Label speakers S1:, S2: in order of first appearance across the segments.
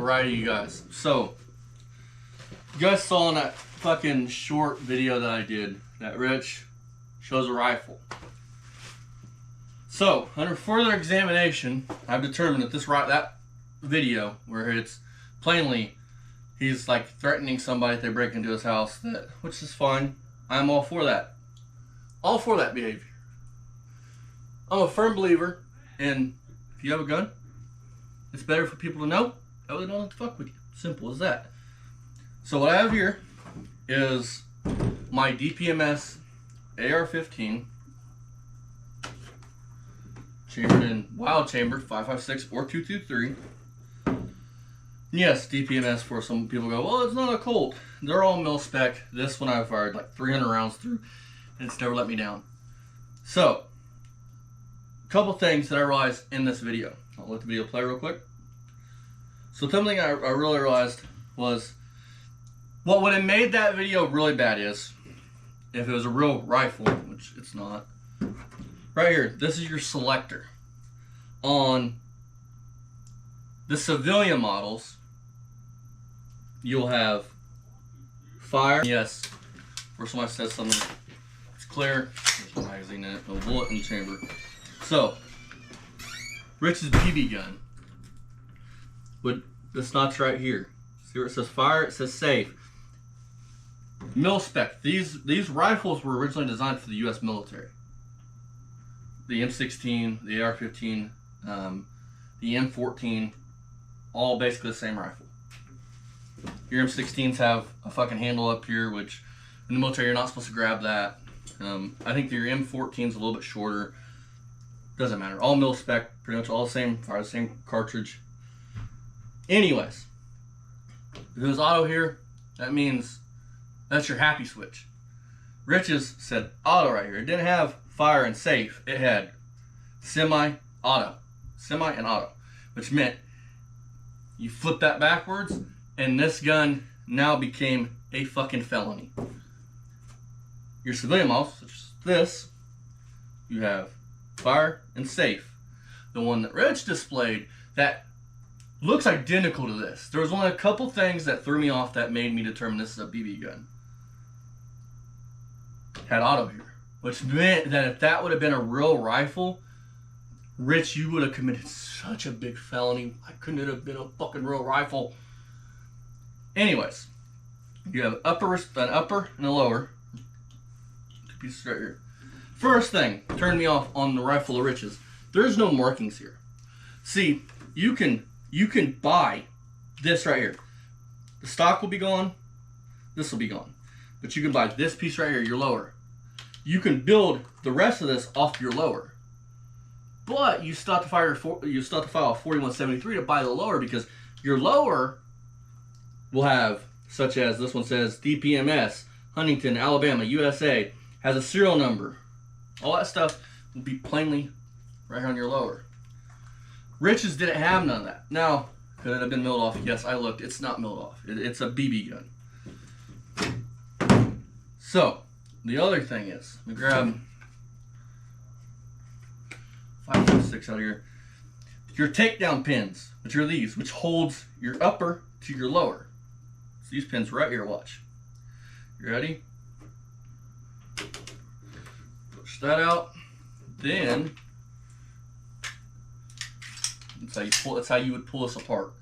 S1: Alrighty, you guys. So, you guys saw in that fucking short video that I did that Rich shows a rifle. So, under further examination, I've determined that that video where it's plainly he's like threatening somebody if they break into his house, which is fine. I'm all for that. All for that behavior. I'm a firm believer in if you have a gun, it's better for people to know that they don't have to fuck with you. Simple as that. So what I have here is my DPMS AR-15 chambered in wild chamber 5.56 or 223. Yes, DPMS for some people go, well, it's not a Colt. They're all mil spec. This one I've fired like 300 rounds through, and it's never let me down. So, a couple things that I realized in this video. I'll let the video play real quick. So something I really realized was what would have made that video really bad is if it was a real rifle, which it's not. Right here, this is your selector. On the civilian models, you'll have fire. Yes, where somebody says something, it's clear. There's no magazine in it, no bullet in the chamber. So, Rich's BB gun. But this notch right here. See where it says fire? It says safe. Mil spec. These rifles were originally designed for the U.S. military. The M16, the AR-15, the M14, all basically the same rifle. Your M16s have a fucking handle up here, which in the military you're not supposed to grab that. I think your M14's a little bit shorter. Doesn't matter. All mil spec, pretty much all the same, fire the same cartridge. Anyways, if it was auto here, that means that's your happy switch. Rich's said auto right here. It didn't have fire and safe. It had semi-auto. Semi and auto. Which meant you flip that backwards and this gun now became a fucking felony. Your civilian models, such as this, you have fire and safe. The one that Rich displayed that looks identical to this. There was only a couple things that threw me off that made me determine this is a BB gun. Had auto here, which meant that if that would have been a real rifle, Rich, you would have committed such a big felony. Why couldn't it have been a fucking real rifle? Anyways, you have an upper and a lower. Two pieces right here. First thing turned me off on the rifle of Rich's. There's no markings here. See, you can buy this right here. The stock will be gone. This will be gone. But you can buy this piece right here, your lower. You can build the rest of this off your lower. But you still have to file a 4173 to buy the lower, because your lower will have, such as this one says DPMS, Huntington, Alabama, USA, has a serial number. All that stuff will be plainly right here on your lower. Rich's didn't have none of that. Now, could it have been milled off? Yes, I looked. It's not milled off. It's a BB gun. So, the other thing is, let me grab 5.6 out of here. Your takedown pins, which are these, which holds your upper to your lower. So these pins right here, watch. You ready? Push that out. Then, that's how you would pull this apart.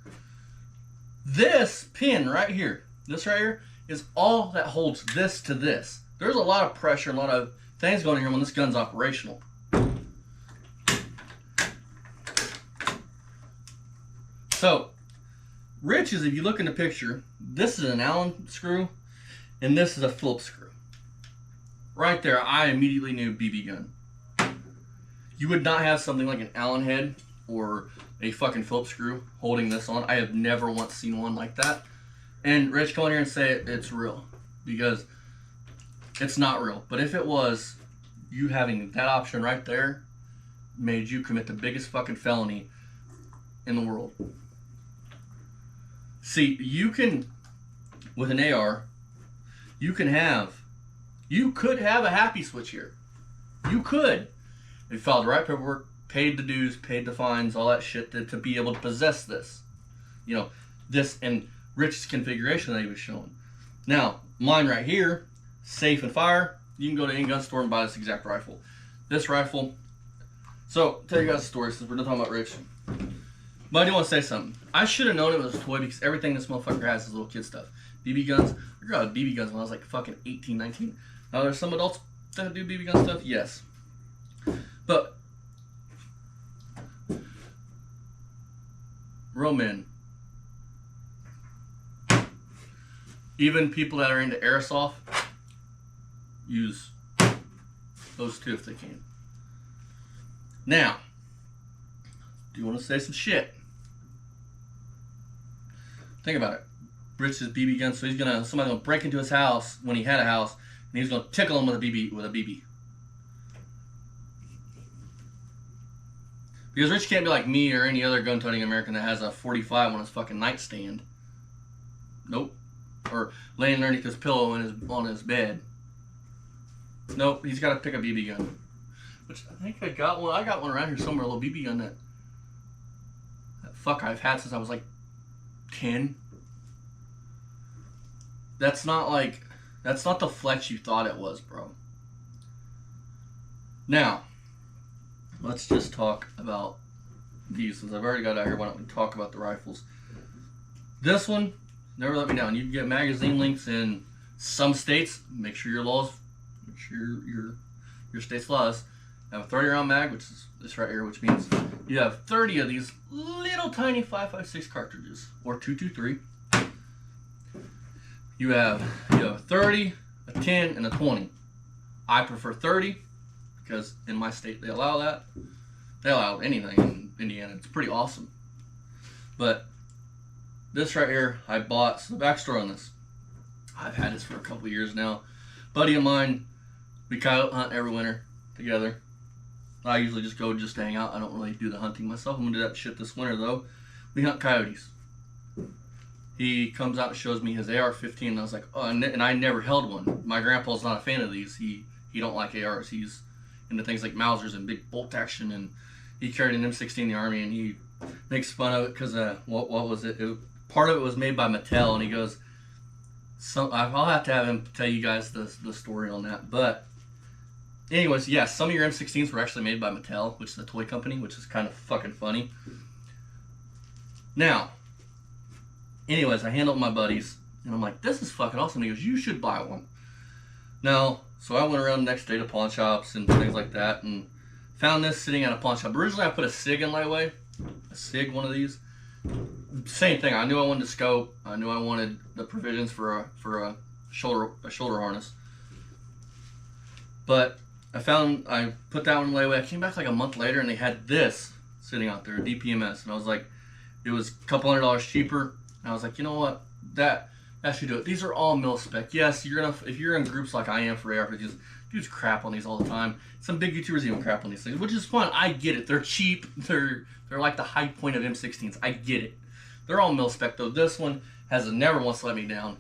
S1: This pin right here, this right here, is all that holds this to this. There's a lot of pressure, a lot of things going on here when this gun's operational. So, Rich's, if you look in the picture, this is an Allen screw, and this is a Phillips screw. Right there, I immediately knew BB gun. You would not have something like an Allen head or a fucking Phillips screw holding this on. I have never once seen one like that. And Rich, come on here and say it's real, because it's not real. But if it was, you having that option right there made you commit the biggest fucking felony in the world. See, you can, with an AR, you could have a happy switch here. You could. If you filed the right paperwork, paid the dues, paid the fines, all that shit to be able to possess this. You know, this in Rich's configuration that he was showing. Now, mine right here, safe and fire. You can go to any gun store and buy this exact rifle. This rifle. So, tell you guys a story since we're not talking about Rich. But I do want to say something. I should have known it was a toy because everything this motherfucker has is little kid stuff. BB guns. I grew up with BB guns when I was like fucking 18, 19. Now, there's some adults that do BB gun stuff, yes. But real men, even people that are into airsoft, use those two if they can. Now, do you want to say some shit? Think about it. Rich's BB gun, so somebody's gonna break into his house when he had a house, and he's gonna tickle him with a BB. Because Rich can't be like me or any other gun-toting American that has a 45 on his fucking nightstand. Nope. Or laying underneath his pillow on his bed. Nope, he's got to pick a BB gun. Which I think I got one. I got one around here somewhere, a little BB gun that fuck I've had since I was like 10. That's not the flex you thought it was, bro. Now, let's just talk about these. Since I've already got out here, why don't we talk about the rifles? This one, never let me down. You can get magazine links in some states. Make sure your state's laws have a 30 round mag, which is this right here, which means you have 30 of these little tiny 5.56 cartridges, or 223. You have a 30, a 10, and a 20. I prefer 30 because in my state they allow that. They allow anything in Indiana. It's pretty awesome. But this right here, I bought. So the backstory on this, I've had this for a couple years now. Buddy of mine, we coyote hunt every winter together. I usually just go to hang out. I don't really do the hunting myself. I'm gonna do that shit this winter though. We hunt coyotes. He comes out and shows me his AR-15, and I was like, oh, and I never held one. My grandpa's not a fan of these. He don't like ARs. He's into things like Mausers and big bolt action, and he carried an M16 in the Army, and he makes fun of it because what was it? Part of it was made by Mattel, and he goes, I'll have to have him tell you guys the story on that. But anyways, yeah, some of your M16s were actually made by Mattel, which is a toy company, which is kind of fucking funny. Now, anyways, I handled my buddies, and I'm like, this is fucking awesome. And he goes, you should buy one. Now, so I went around the next day to pawn shops and things like that, and found this sitting at a pawn shop. Originally, I put a SIG in Lightway, a SIG, one of these. Same thing. I knew I wanted a scope. I knew I wanted the provisions for a shoulder harness. But I put that one in Lightway. I came back like a month later, and they had this sitting out there, a DPMS, and I was like, it was a couple $100 cheaper. And I was like, you know what, that should do it. These are all mil spec. Yes, if you're in groups like I am for AR-15s, dudes crap on these all the time. Some big YouTubers even crap on these things, which is fun. I get it. They're cheap. They're like the high point of M16s. I get it. They're all mil spec though. This one has never once let me down.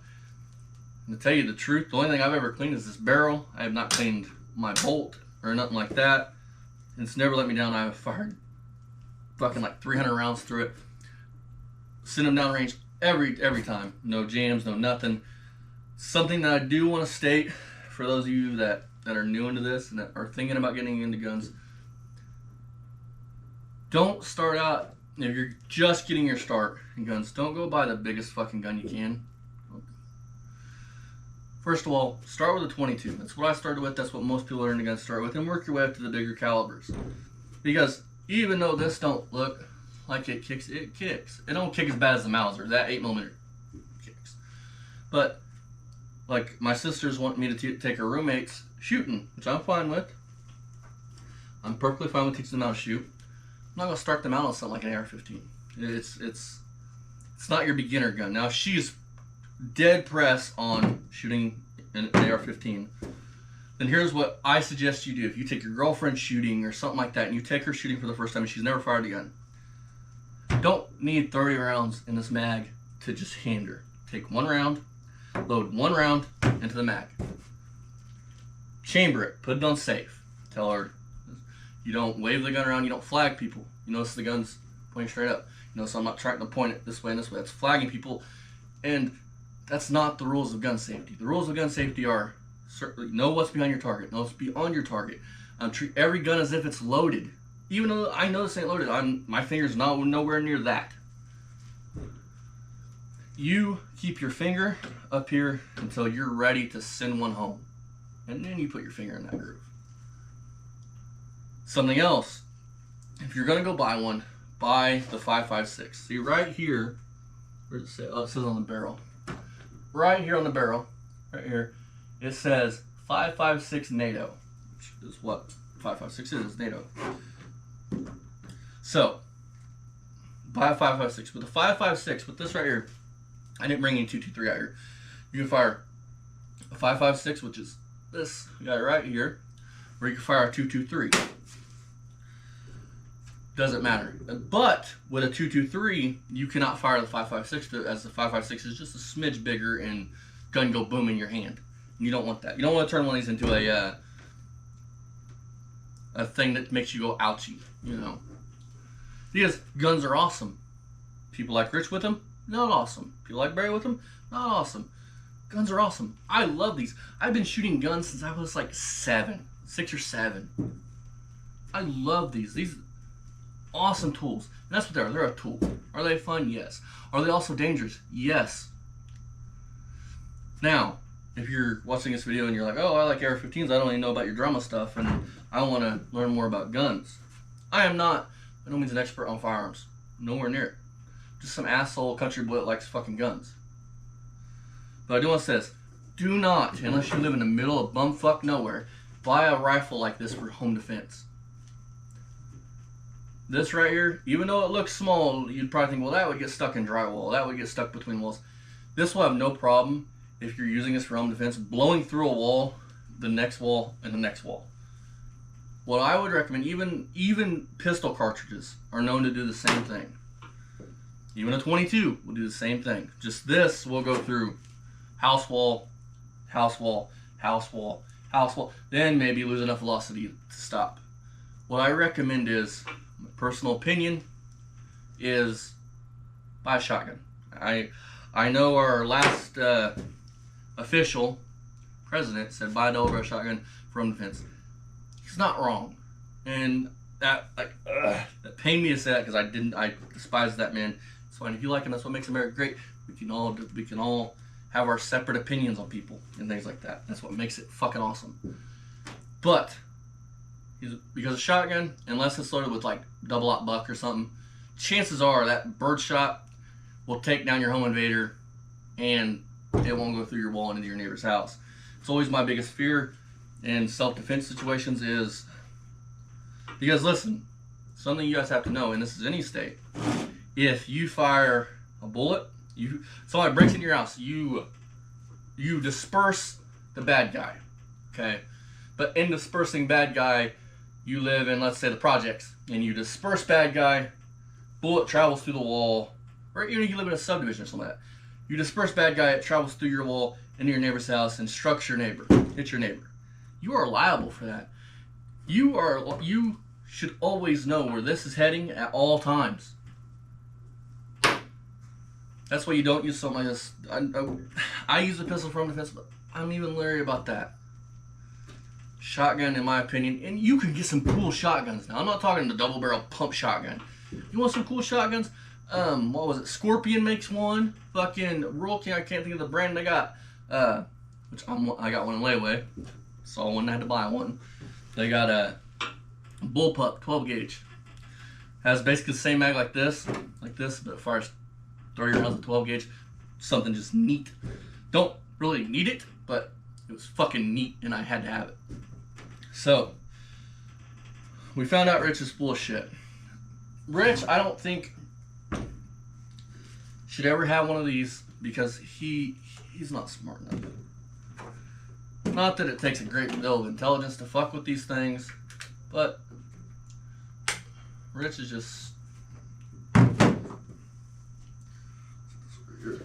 S1: And to tell you the truth, the only thing I've ever cleaned is this barrel. I have not cleaned my bolt or nothing like that. And it's never let me down. I've fired fucking like 300 rounds through it. Send them down range every time. No jams, no nothing. Something that I do want to state for those of you that are new into this and that are thinking about getting into guns, don't start out, if you're just getting your start in guns, don't go buy the biggest fucking gun you can. First of all, start with a 22. That's what I started with. That's what most people are into guns start with, and work your way up to the bigger calibers. Because even though this don't look like it kicks. It kicks. It don't kick as bad as the Mauser. That 8mm kicks. But like my sisters want me to take her roommates shooting, which I'm fine with. I'm perfectly fine with teaching them how to shoot. I'm not gonna start them out on something like an AR-15. It's not your beginner gun. Now if she's dead press on shooting an AR-15, then here's what I suggest you do. If you take your girlfriend shooting or something like that, and you take her shooting for the first time and she's never fired a gun, don't need 30 rounds in this mag to just hand her. Take one round, load one round into the mag. Chamber it, put it on safe. Tell her you don't wave the gun around, you don't flag people. You notice the gun's pointing straight up. So I'm not trying to point it this way and this way. That's flagging people, and that's not the rules of gun safety. The rules of gun safety are certainly know what's behind your target, know what's beyond your target. Treat every gun as if it's loaded, even though I know this ain't loaded. My finger's nowhere near that. You keep your finger up here until you're ready to send one home, and then you put your finger in that groove. Something else, if you're gonna go buy one, buy the 5.56. See right here, where does it say? Oh, it says on the barrel. Right here on the barrel, right here, it says 5.56 NATO, which is what 5.56 is, NATO. So, buy a 5.56. With the 5.56, with this right here, I didn't bring any 223 out here. You can fire a 5.56, which is this guy right here, or you can fire a 223. Doesn't matter. But with a 223, you cannot fire the 5.56, as the 5.56 is just a smidge bigger and gun go boom in your hand. You don't want that. You don't want to turn one of these into a thing that makes you go ouchie, Because guns are awesome. People like Rich with them, not awesome. People like Barry with them, not awesome. Guns are awesome. I love these. I've been shooting guns since I was like 6 or 7. I love these. These awesome tools. And that's what they are. They're a tool. Are they fun? Yes. Are they also dangerous? Yes. Now, if you're watching this video and you're like, oh, I like AR-15s, I don't even know about your drama stuff, and I want to learn more about guns. I am not, by no means, an expert on firearms. Nowhere near it. Just some asshole country boy that likes fucking guns. But I do want to say this. Do not, unless you live in the middle of bumfuck nowhere, buy a rifle like this for home defense. This right here, even though it looks small, you'd probably think, well, that would get stuck in drywall. That would get stuck between walls. This will have no problem, if you're using this for home defense, blowing through a wall, the next wall, and the next wall. What I would recommend, even pistol cartridges are known to do the same thing. Even a 22 will do the same thing. Just this will go through house wall, house wall, house wall, house wall, then maybe lose enough velocity to stop. What I recommend is, my personal opinion, is buy a shotgun. I know our last official president said buy a double barrel shotgun for home defense. He's not wrong, and that pained me to say that because I despise that man. It's fine if you like him. That's what makes America great. We can all have our separate opinions on people and things like that. That's what makes it fucking awesome. But because a shotgun, unless it's loaded with like double-aught buck or something, chances are that bird shot will take down your home invader and it won't go through your wall and into your neighbor's house. It's always my biggest fear in self-defense situations is, because listen, something you guys have to know, and this is any state, if you fire a bullet, somebody breaks into your house, you disperse the bad guy, okay? But in dispersing bad guy, you live in, let's say, the projects, and you disperse bad guy, bullet travels through the wall, or even if you live in a subdivision or something like that. You disperse bad guy, it travels through your wall into your neighbor's house and strikes your neighbor, hits your neighbor. You are liable for that. You should always know where this is heading at all times. That's why you don't use something like this. I use a pistol for home defense, but I'm even leery about that. Shotgun, in my opinion, and you can get some cool shotguns now. I'm not talking the double barrel pump shotgun. You want some cool shotguns? What was it? Scorpion makes one. Fucking Rural King, I can't think of the brand they got. I got one in layaway. Saw one, had to buy one. They got a bullpup 12 gauge. Has basically the same mag like this, but fires 30 rounds with 12 gauge. Something just neat. Don't really need it, but it was fucking neat, and I had to have it. So we found out Rich is full of shit. Rich, I don't think should ever have one of these because he's not smart enough. Not that it takes a great deal of intelligence to fuck with these things, but Rich is just.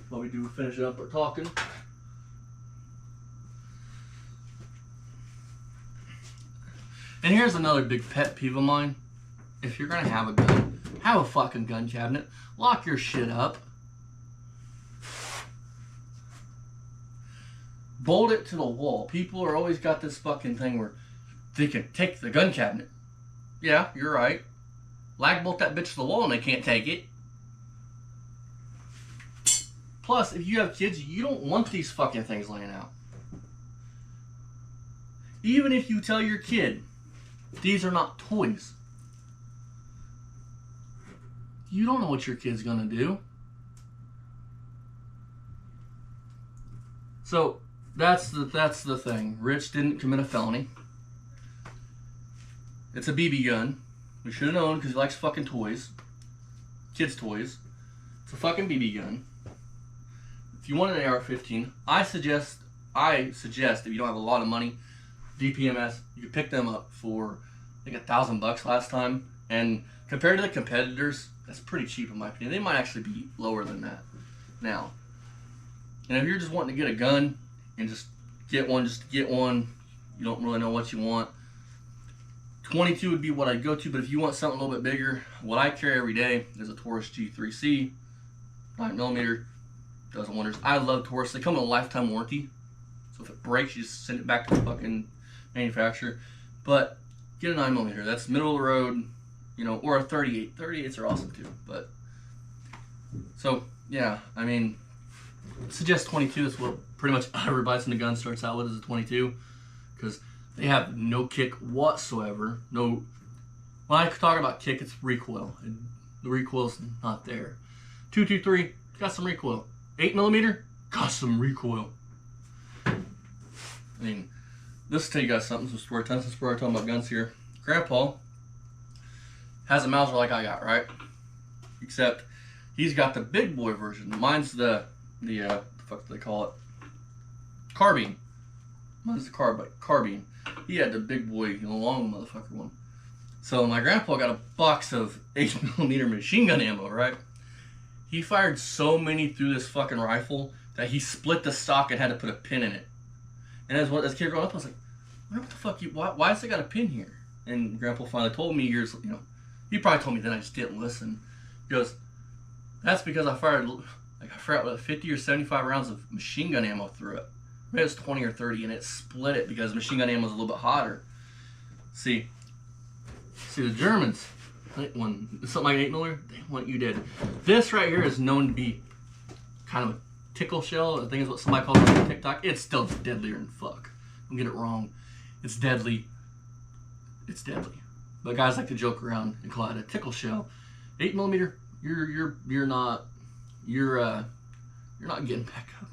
S1: While we do finish up our talking. And here's another big pet peeve of mine. If you're gonna have a gun, Have a fucking gun cabinet. Lock your shit up. Bolt it to the wall. People are always got this fucking thing where they can take the gun cabinet. Yeah, you're right. Lag bolt that bitch to the wall and they can't take it. Plus, if you have kids, you don't want these fucking things laying out. Even if you tell your kid, these are not toys, you don't know what your kid's gonna do. So, that's the thing. Rich didn't commit a felony. It's a BB gun. We should have known because he likes fucking toys. Kids' toys. It's a fucking BB gun. If you want an AR-15, I suggest if you don't have a lot of money, DPMS, you could pick them up for I think $1,000 last time. And compared to the competitors, that's pretty cheap in my opinion. They might actually be lower than that now. And if you're just wanting to get a gun and just to get one, you don't really know what you want, 22 would be what I'd go to. But if you want something a little bit bigger, what I carry every day is a Taurus G3C, 9mm, does wonders. I love Taurus. They come with a lifetime warranty, so if it breaks, you just send it back to the fucking manufacturer. But get a 9mm. That's middle of the road, you know, or a 38. 38s are awesome too. But so yeah, I mean, suggest 22. That's what pretty much everybody in the gun starts out with is a 22, because they have no kick whatsoever. No, when I talk about kick, it's recoil, and the recoil's not there. 223 got some recoil. 8mm got some recoil. I mean, this will tell you guys something. Some story time. Since we're talking about guns here, Grandpa has a Mauser like I got, right? Except he's got the big boy version. Mine's the fuck do they call it? Carbine. Mine's the carbine. He had the big boy, you know, long motherfucker one. So my grandpa got a box of 8mm machine gun ammo, right? He fired so many through this fucking rifle that he split the stock and had to put a pin in it. And as a kid growing up, I was like, what the fuck? Why has it got a pin here? And Grandpa finally told me years, you know, he probably told me then, I just didn't listen. He goes, that's because I fired 50 or 75 rounds of machine gun ammo through it. Maybe it was 20 or 30, and it split it because machine gun ammo is a little bit hotter. See the Germans, when something like an 8mm, they want you dead. This right here is known to be kind of a tickle shell. I think is what somebody calls it on TikTok. It's still deadlier than fuck. Don't get it wrong. It's deadly. It's deadly. But guys like to joke around and call it a tickle shell. 8mm, you're not getting back up.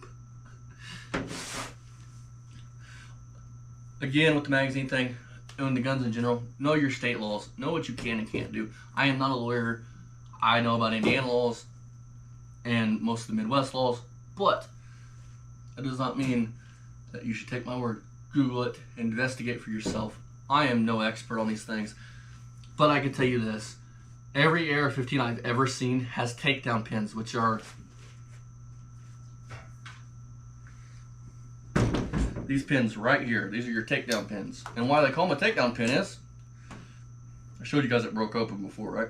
S1: Again, with the magazine thing, and the guns in general, know your state laws. Know what you can and can't do. I am not a lawyer. I know about Indiana laws and most of the Midwest laws, but that does not mean that you should take my word. Google it, investigate for yourself. I am no expert on these things, but I can tell you this. Every AR-15 I've ever seen has takedown pins, which are these pins right here. These are your takedown pins. And why they call them a takedown pin is, I showed you guys it broke open before, right?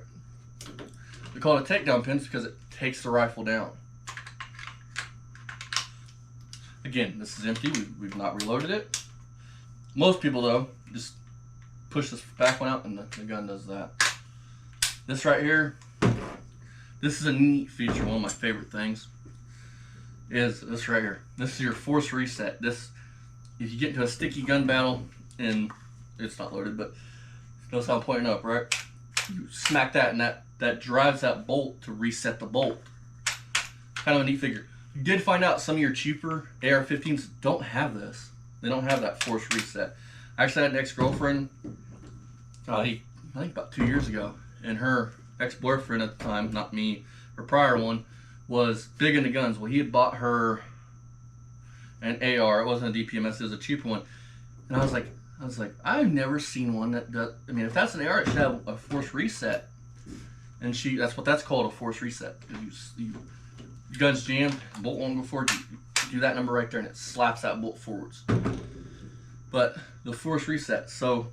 S1: They call it a takedown pins because it takes the rifle down. Again, this is empty. We've not reloaded it. Most people, though, just push this back one out and the gun does that. This right here, this is a neat feature. One of my favorite things is this right here. This is your force reset. This, if you get into a sticky gun battle and it's not loaded, but notice how I'm pointing up, right? You smack that and that drives that bolt to reset the bolt. Kind of a neat figure. You did find out some of your cheaper AR-15s don't have this. They don't have that force reset. I actually had an ex-girlfriend, I think about 2 years ago, and her ex-boyfriend at the time, not me, her prior one, was big into guns. Well, he had bought her an AR. It wasn't a DPMS, it was a cheaper one. And I was like, I've never seen one that does, I mean, if that's an AR, it should have a force reset. And that's what that's called, a force reset. Your gun's jammed, bolt won't go forward, you do that number right there and it slaps that bolt forwards. But the force reset, so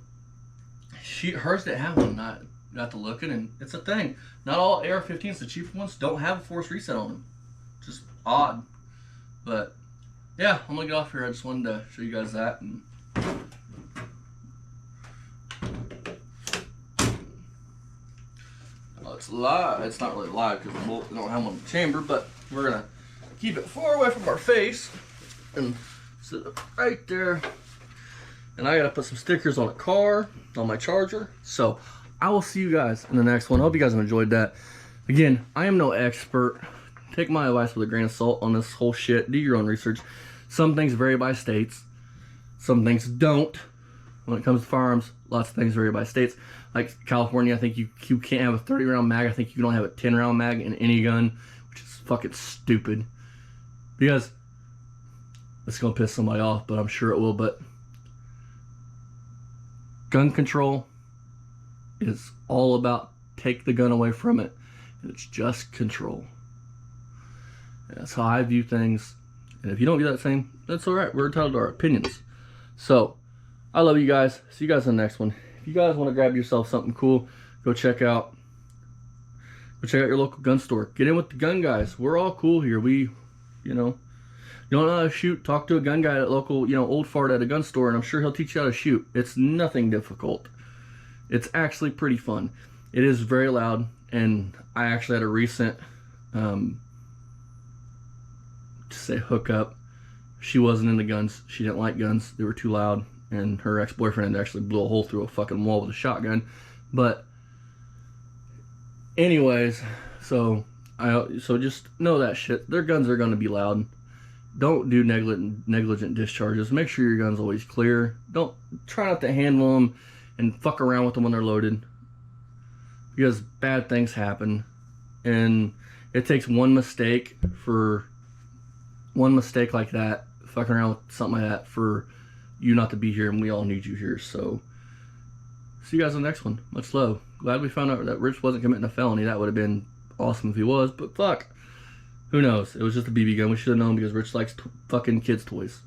S1: hers didn't have one. got to looking, and it's a thing. Not all AR-15s, the cheaper ones, don't have a force reset on them. Just odd. But yeah, I'm gonna get off here. I just wanted to show you guys that. And it's live. It's not really live because we don't have one in the chamber, but we're gonna keep it far away from our face and sit it right there. And I gotta put some stickers on a car, on my charger. So I will see you guys in the next one. I hope you guys have enjoyed that. Again, I am no expert. Take my advice with a grain of salt on this whole shit. Do your own research. Some things vary by states. Some things don't. When it comes to firearms, lots of things vary by states. Like California, I think you can't have a 30-round mag. I think you can only have a 10-round mag in any gun, which is fucking stupid. Because it's gonna piss somebody off, but I'm sure it will. But gun control is all about take the gun away from it, and it's just control. And that's how I view things. And if you don't view that same, that's all right. We're entitled to our opinions. So I love you guys. See you guys in the next one. If you guys want to grab yourself something cool, go check out your local gun store. Get in with the gun guys. We're all cool here. We, you don't know how to shoot, talk to a gun guy at local, old fart at a gun store, and I'm sure he'll teach you how to shoot. It's nothing difficult. It's actually pretty fun. It is very loud, and I actually had a recent, hookup. She wasn't into guns. She didn't like guns. They were too loud, and her ex-boyfriend actually blew a hole through a fucking wall with a shotgun. But anyways, so just know that shit. Their guns are going to be loud. Don't do negligent discharges. Make sure your gun's always clear. Don't try not to handle them and fuck around with them when they're loaded, because bad things happen, and it takes one mistake like that, fucking around with something like that, for you not to be here, and we all need you here. So see you guys in the next one. Much love. Glad we found out that Rich wasn't committing a felony. That would have been awesome if he was, but fuck. Who knows? It was just a BB gun. We should have known, because Rich likes fucking kids' toys.